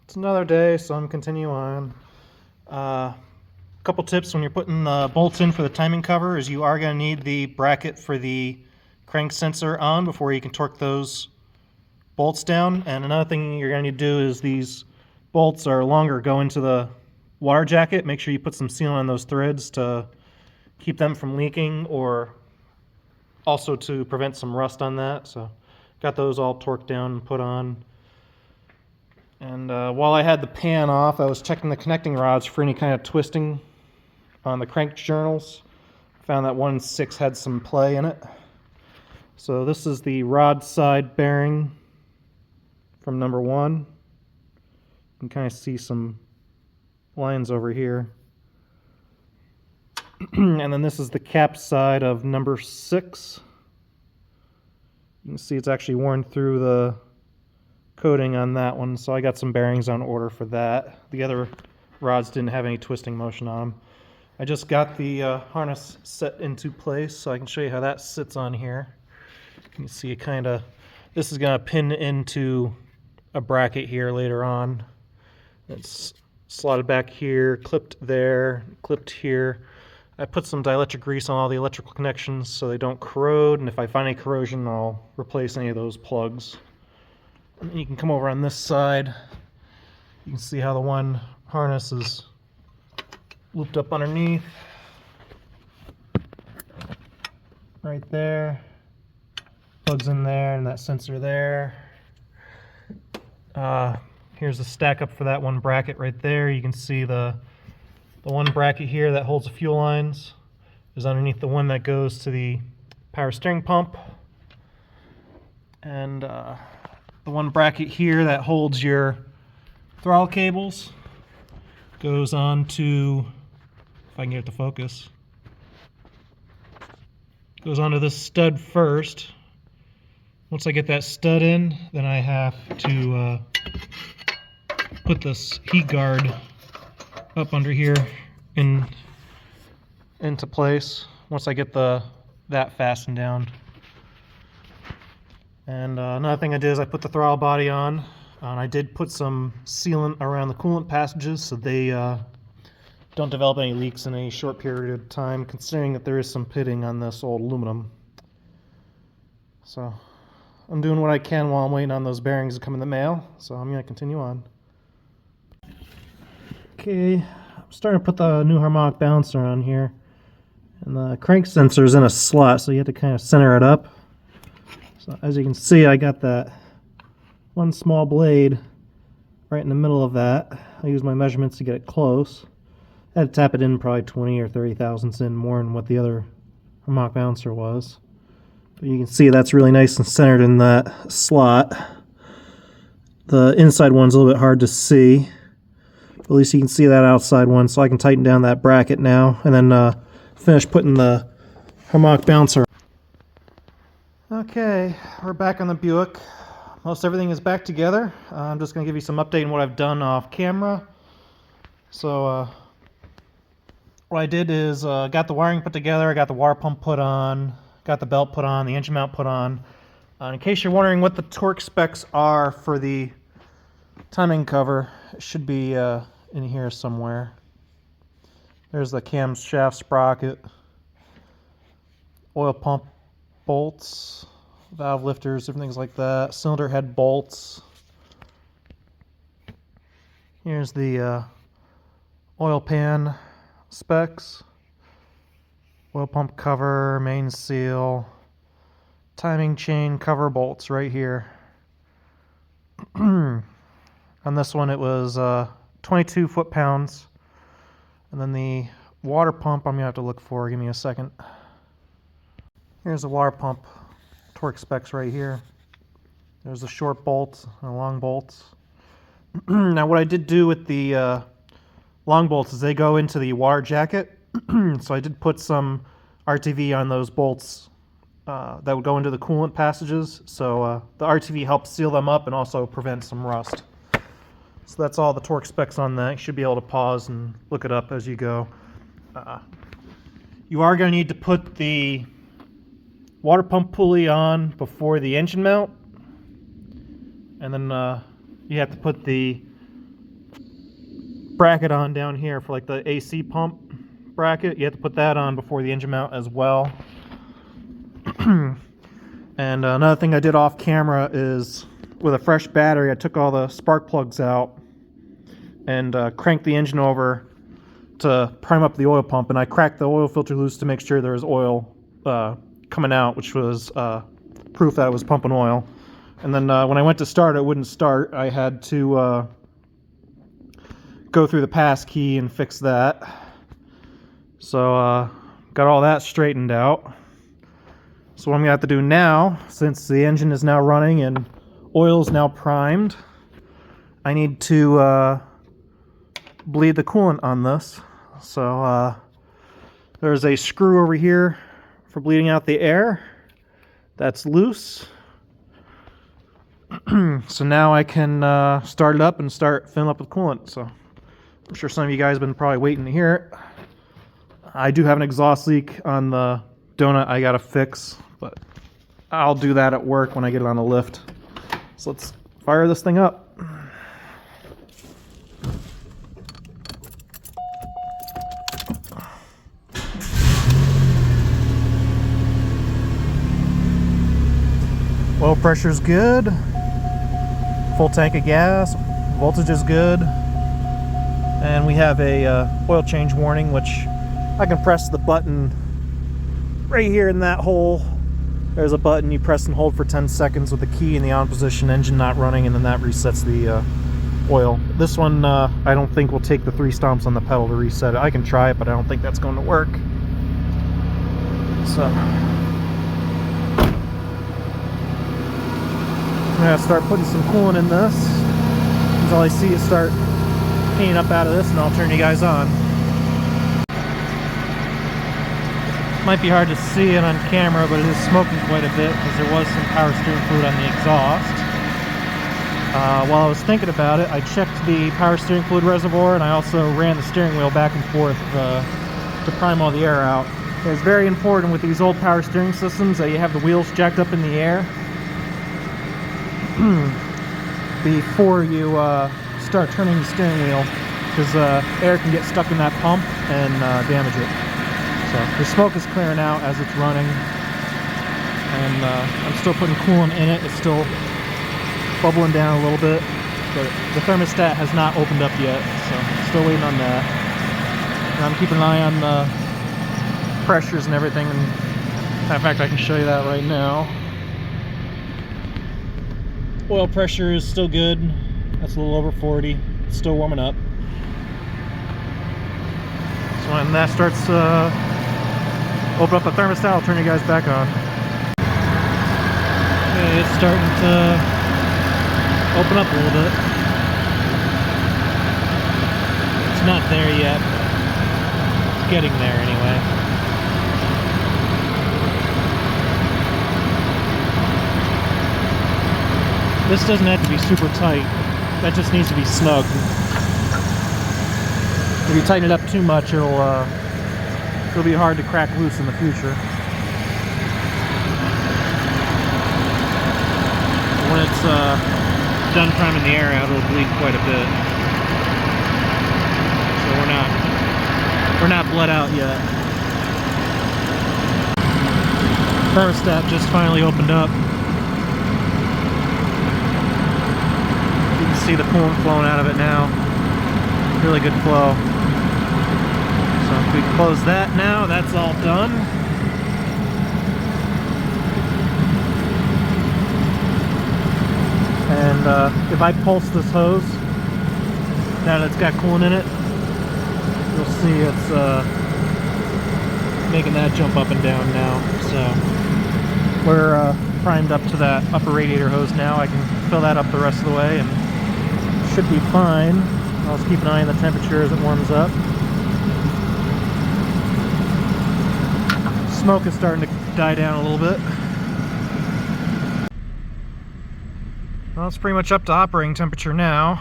It's another day, so I'm continuing on. Couple tips when you're putting the bolts in for the timing cover is you are going to need the bracket for the crank sensor on before you can torque those bolts down. And another thing you're going to need to do is these bolts are longer go into the water jacket. Make sure you put some sealant on those threads to keep them from leaking, or also to prevent some rust on that. So got those all torqued down and put on. And while I had the pan off, I was checking the connecting rods for any kind of twisting on the crank journals. Found that 1/6 had some play in it. So this is the rod side bearing from number 1. You can kind of see some lines over here. And then this is the cap side of number 6. You can see it's actually worn through the coating on that one, so I got some bearings on order for that. The other rods didn't have any twisting motion on them. I just got the harness set into place, so I can show you how that sits on here. You can see it kind of, this is going to pin into a bracket here later on. It's slotted back here, clipped there, clipped here. I put some dielectric grease on all the electrical connections so they don't corrode, and if I find any corrosion, I'll replace any of those plugs. And you can come over on this side. You can see how the one harness is looped up underneath. Right there. Plugs in there, and that sensor there. Here's the stack up for that one bracket right there. You can see the one bracket here that holds the fuel lines is underneath the one that goes to the power steering pump. And the one bracket here that holds your throttle cables goes on to, if I can get it to focus, goes onto this stud first. Once I get that stud in, then I have to put this heat guard up under here into place once I get that fastened down. And another thing I did is I put the throttle body on, and I did put some sealant around the coolant passages so they don't develop any leaks in a short period of time, considering that there is some pitting on this old aluminum. So I'm doing what I can while I'm waiting on those bearings to come in the mail, so I'm going to continue on. Okay, I'm starting to put the new harmonic balancer on here, and the crank sensor is in a slot, so you have to kind of center it up. So as you can see, I got that one small blade right in the middle of that. I used my measurements to get it close. I had to tap it in probably 20 or 30 thousandths in more than what the other harmonic balancer was. But you can see that's really nice and centered in that slot. The inside one's a little bit hard to see. At least you can see that outside one, so I can tighten down that bracket now and then finish putting the harmonic balancer. Okay, we're back on the Buick. Most everything is back together. I'm just going to give you some update on what I've done off camera. So what I did is got the wiring put together, I got the water pump put on, got the belt put on, the engine mount put on. In case you're wondering what the torque specs are for the timing cover, it should be in here somewhere. There's the camshaft sprocket, oil pump bolts, valve lifters, different things like that, cylinder head bolts. Here's the oil pan specs, oil pump cover, main seal, timing chain cover bolts right here. On this one it was 22 foot-pounds, and then the water pump I'm going to have to look for, give me a second. Here's the water pump torque specs right here. There's the short bolts and the long bolts. Now what I did do with the long bolts is they go into the water jacket. So I did put some RTV on those bolts that would go into the coolant passages. So the RTV helps seal them up and also prevent some rust. So that's all the torque specs on that. You should be able to pause and look it up as you go. You are going to need to put the water pump pulley on before the engine mount, and then you have to put the bracket on down here for like the AC pump bracket. You have to put that on before the engine mount as well. And another thing I did off camera is with a fresh battery, I took all the spark plugs out and cranked the engine over to prime up the oil pump, and I cracked the oil filter loose to make sure there was oil coming out, which was proof that it was pumping oil. And then when I went to start, it wouldn't start. I had to go through the pass key and fix that. So got all that straightened out. So what I'm gonna have to do now, since the engine is now running and oil is now primed, I need to bleed the coolant on this. So there's a screw over here for bleeding out the air. That's loose. So now I can start it up and start filling up with coolant. So I'm sure some of you guys have been probably waiting to hear it. I do have an exhaust leak on the donut I gotta fix, but I'll do that at work when I get it on the lift. So let's fire this thing up. Oil pressure's good. Full tank of gas. Voltage is good. And we have a oil change warning, which I can press the button right here in that hole. There's a button you press and hold for 10 seconds with the key in the on position, engine not running, and then that resets the oil. This one I don't think will take the 3 stomps on the pedal to reset it. I can try it, but I don't think that's going to work. So I'm going to start putting some coolant in this until I see it start cleaning up out of this, and I'll turn you guys on. Might be hard to see it on camera, but it is smoking quite a bit because there was some power steering fluid on the exhaust. While I was thinking about it, I checked the power steering fluid reservoir, and I also ran the steering wheel back and forth to prime all the air out. It's very important with these old power steering systems that you have the wheels jacked up in the air before you start turning the steering wheel, because air can get stuck in that pump and damage it. So the smoke is clearing out as it's running, and I'm still putting coolant in it. It's still bubbling down a little bit, but the thermostat has not opened up yet, so still waiting on that. And I'm keeping an eye on the pressures and everything, and in fact I can show you that right now. Oil pressure is still good. That's a little over 40. It's still warming up. So when that starts open up the thermostat, I'll turn you guys back on. Okay, it's starting to open up a little bit. It's not there yet, but it's getting there anyway. This doesn't have to be super tight. That just needs to be snug. If you tighten it up too much, it'll be hard to crack loose in the future. When it's done priming the air out, it'll bleed quite a bit. So we're not bled out yet. Thermostat just finally opened up. You can see the coolant flowing out of it now. Really good flow. So if we close that now, that's all done. And if I pulse this hose, now that it's got coolant in it, you'll see it's making that jump up and down now. So we're primed up to that upper radiator hose now. I can fill that up the rest of the way and should be fine. I'll just keep an eye on the temperature as it warms up. Smoke is starting to die down a little bit. Well, it's pretty much up to operating temperature now.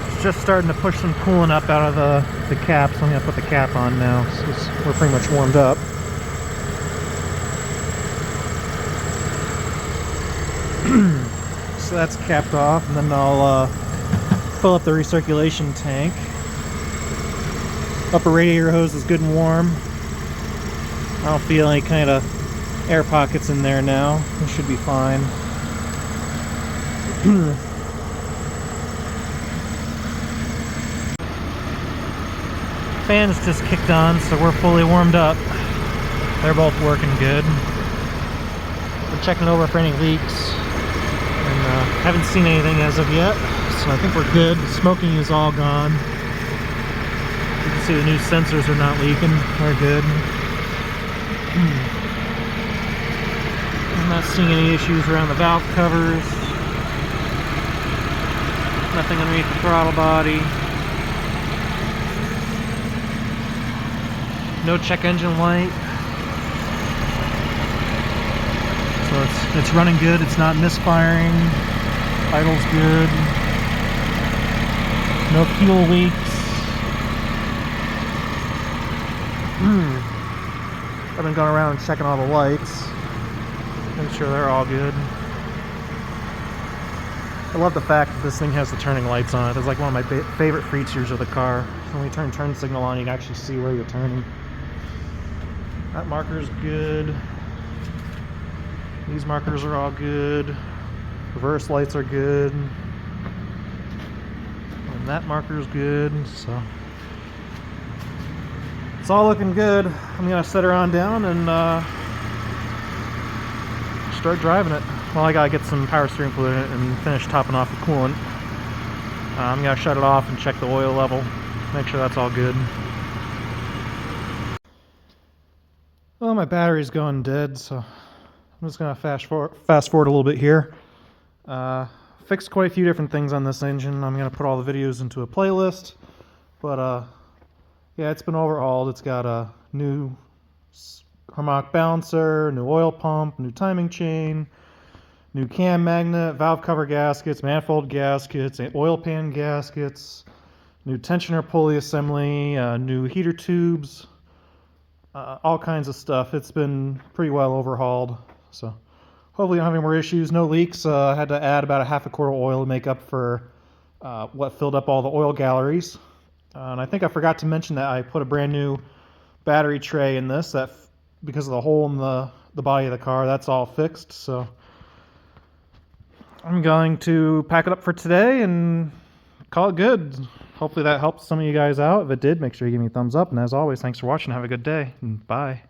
It's just starting to push some coolant up out of the cap, so I'm going to put the cap on now, so we're pretty much warmed up. so that's capped off, and then I'll fill up the recirculation tank. Upper radiator hose is good and warm. I don't feel any kind of air pockets in there now. It should be fine. Fans just kicked on, so we're fully warmed up. They're both working good. We're checking over for any leaks, and haven't seen anything as of yet, so I think we're good. The smoking is all gone. You can see the new sensors are not leaking. We're good. I'm not seeing any issues around the valve covers. Nothing underneath the throttle body. No check engine light. So it's running good. It's not misfiring. Idle's good. No fuel leaks. I've been going around and checking all the lights. Make sure they're all good. I love the fact that this thing has the turning lights on it. It's like one of my favorite features of the car. When you turn signal on, you can actually see where you're turning. That marker's good. These markers are all good. Reverse lights are good. And that marker's good, so it's all looking good. I'm gonna set her on down and start driving it. Well, I gotta get some power steering fluid in it and finish topping off the coolant. I'm gonna shut it off and check the oil level, make sure that's all good. Well, my battery's going dead, so I'm just gonna fast forward a little bit here. Fixed quite a few different things on this engine. I'm gonna put all the videos into a playlist, but yeah, it's been overhauled. It's got a new harmonic balancer, new oil pump, new timing chain, new cam magnet, valve cover gaskets, manifold gaskets, oil pan gaskets, new tensioner pulley assembly, new heater tubes, all kinds of stuff. It's been pretty well overhauled, so hopefully I don't have any more issues. No leaks. I had to add about a half a quart of oil to make up for what filled up all the oil galleries. And I think I forgot to mention that I put a brand new battery tray in this, that because of the hole in the body of the car, that's all fixed. So I'm going to pack it up for today and call it good. Hopefully that helped some of you guys out. If it did, make sure you give me a thumbs up. And as always, thanks for watching. Have a good day. And bye.